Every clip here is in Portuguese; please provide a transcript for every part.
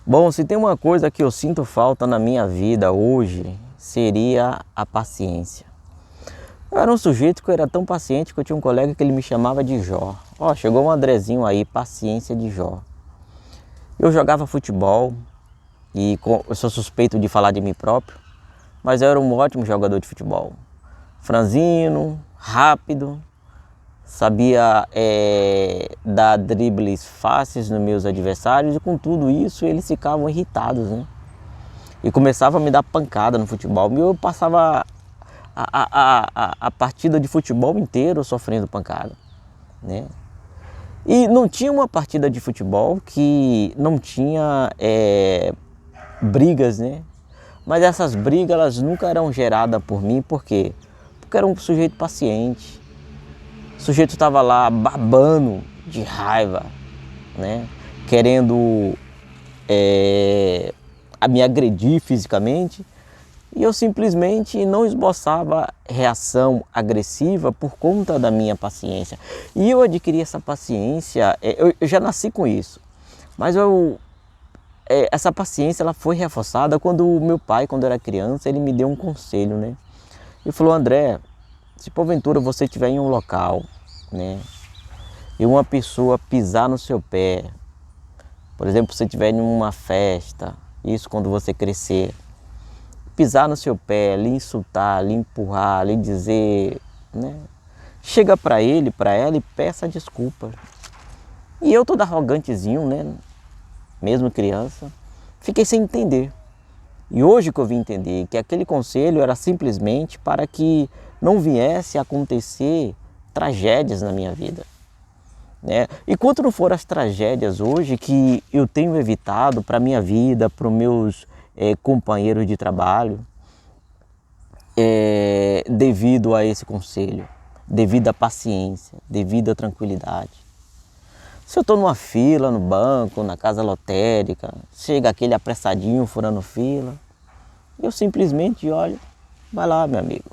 Bom, se tem uma coisa que eu sinto falta na minha vida hoje, seria a paciência. Eu era um sujeito que eu era tão paciente que eu tinha um colega que ele me chamava de Jó. Ó, chegou um Andrezinho aí, paciência de Jó. Eu jogava futebol e eu sou suspeito de falar de mim próprio, mas eu era um ótimo jogador de futebol. Franzino, rápido, sabia dar dribles fáceis nos meus adversários e com tudo isso eles ficavam irritados, né? E começavam a me dar pancada no futebol. E eu passava a partida de futebol inteiro sofrendo pancada, né? E não tinha uma partida de futebol que não tinha brigas, né? Mas essas brigas elas nunca eram geradas por mim, por quê? Porque eu era um sujeito paciente. O sujeito estava lá babando de raiva, né? Querendo me agredir fisicamente, e eu simplesmente não esboçava reação agressiva por conta da minha paciência. E eu adquiri essa paciência, eu já nasci com isso, mas essa paciência ela foi reforçada quando o meu pai, quando eu era criança, ele me deu um conselho, né? Ele falou: André, se porventura você estiver em um local, né, e uma pessoa pisar no seu pé, por exemplo, se estiver em uma festa, isso quando você crescer, pisar no seu pé, lhe insultar, lhe empurrar, lhe dizer, né, chega para ele, para ela e peça desculpa. E eu todo arrogantezinho, né, mesmo criança, fiquei sem entender. E hoje que eu vim entender que aquele conselho era simplesmente para que não viesse a acontecer tragédias na minha vida, né? E quanto não foram as tragédias hoje que eu tenho evitado para a minha vida, para os meus companheiros de trabalho, devido a esse conselho, devido à paciência, devido à tranquilidade. Se eu estou numa fila, no banco, na casa lotérica, chega aquele apressadinho furando fila, eu simplesmente olho: vai lá, meu amigo,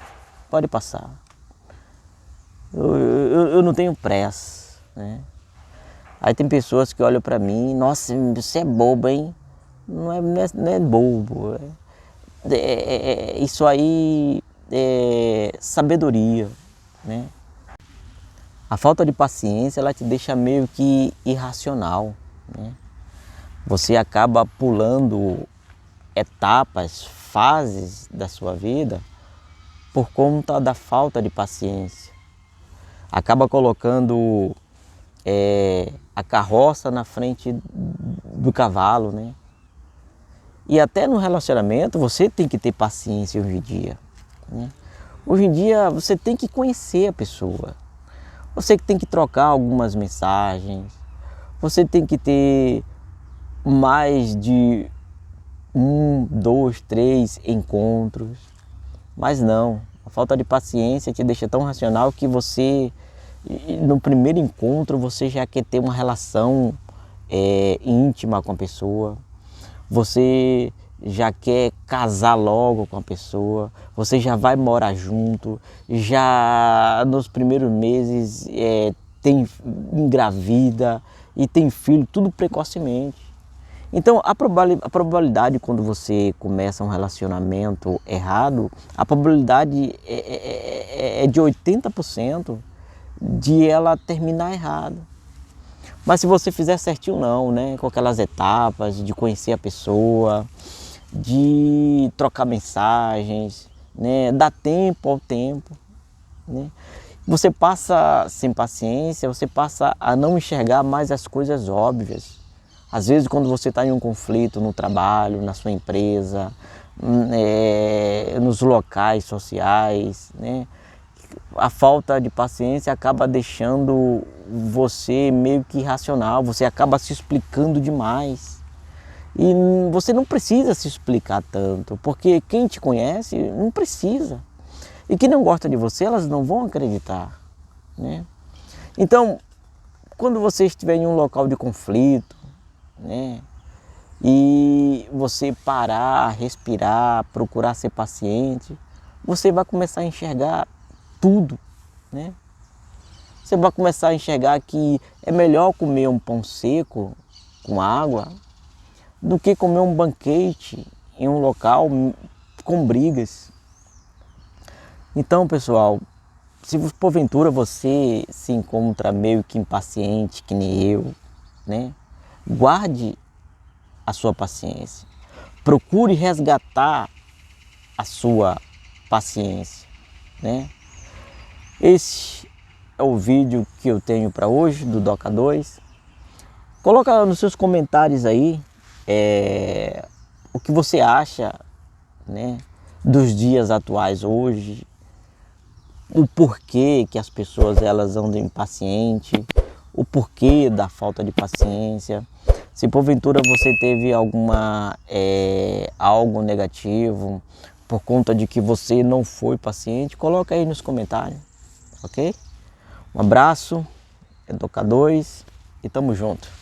pode passar. Eu não tenho pressa, né? Aí tem pessoas que olham para mim: nossa, você é bobo, hein? Não é bobo. Isso aí é sabedoria, né? A falta de paciência ela te deixa meio que irracional, né? Você acaba pulando etapas, fases da sua vida por conta da falta de paciência. Acaba colocando a carroça na frente do cavalo, né? E até no relacionamento você tem que ter paciência hoje em dia, né? Hoje em dia você tem que conhecer a pessoa. Você que tem que trocar algumas mensagens. Você tem que ter mais de 1, 2, 3 encontros. Mas não, a falta de paciência te deixa tão racional que você, no primeiro encontro, você já quer ter uma relação íntima com a pessoa. Você já quer casar logo com a pessoa, você já vai morar junto, já nos primeiros meses engravida e tem filho, tudo precocemente. Então a probabilidade quando você começa um relacionamento errado, a probabilidade é de 80% de ela terminar errado. Mas se você fizer certinho não, né? Com aquelas etapas de conhecer a pessoa, de trocar mensagens, né? Dar tempo ao tempo, né? Você passa sem paciência, você passa a não enxergar mais as coisas óbvias. Às vezes quando você está em um conflito no trabalho, na sua empresa, nos locais sociais, né? A falta de paciência acaba deixando você meio que irracional, você acaba se explicando demais. E você não precisa se explicar tanto, porque quem te conhece não precisa. E quem não gosta de você, elas não vão acreditar, né? Então, quando você estiver em um local de conflito, né, e você parar, respirar, procurar ser paciente, você vai começar a enxergar tudo, né? Você vai começar a enxergar que é melhor comer um pão seco com água do que comer um banquete em um local com brigas. Então, pessoal, se porventura você se encontra meio que impaciente, que nem eu, né? Guarde a sua paciência. Procure resgatar a sua paciência, né? Esse é o vídeo que eu tenho para hoje do Doca 2. Coloca nos seus comentários aí o que você acha, né, dos dias atuais hoje, o porquê que as pessoas elas andam impacientes, o porquê da falta de paciência. Se porventura você teve algo negativo por conta de que você não foi paciente, coloca aí nos comentários, ok? Um abraço, é Doca 2 e tamo junto.